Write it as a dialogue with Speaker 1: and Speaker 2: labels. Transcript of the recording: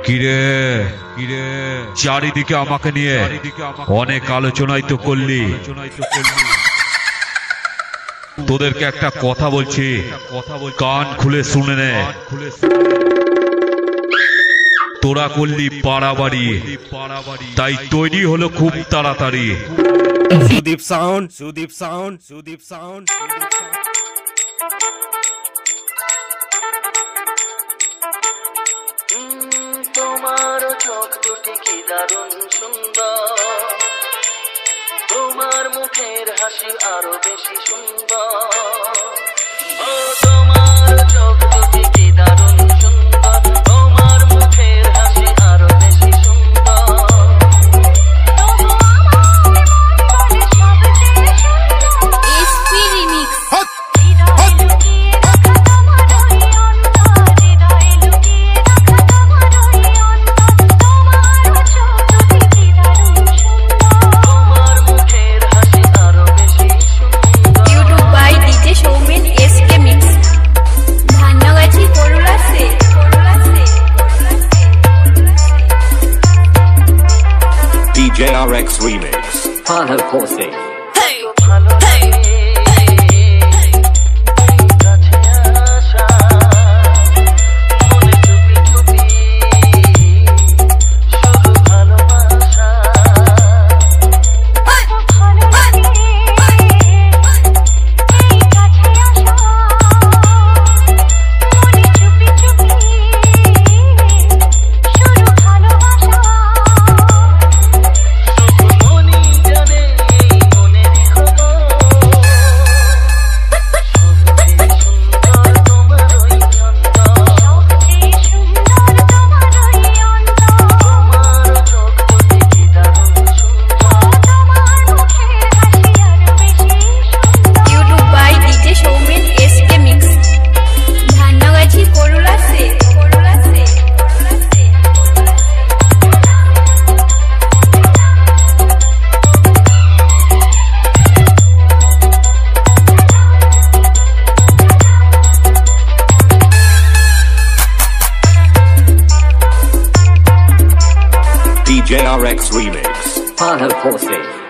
Speaker 1: কিরে কিরে চারিদিকে আমাকে নিয়ে অনেক আলোচনাই তো করলি, তোদেরকে একটা কথা বলছি, কান খুলে শুনে নে। তোরা করলি পাড়াবাড়ি, তাই তৈরি হলো খুব তাড়াতাড়ি।
Speaker 2: Sudip sound, Sudip sound, Sudip sound.
Speaker 3: তোমার চোখ দুটি কি দারুণ সুন্দর, তোমার মুখের হাসি আরো বেশি সুন্দর। ও তোমার চোখ দুটি কি দারুণ সুন্দর, তোমার মুখের হাসি আরো বেশি সুন্দর।
Speaker 2: JRX Remix.
Speaker 4: Pano Corsi.
Speaker 3: Hey, hey,
Speaker 2: JRX Remix.
Speaker 4: Pano Corsi.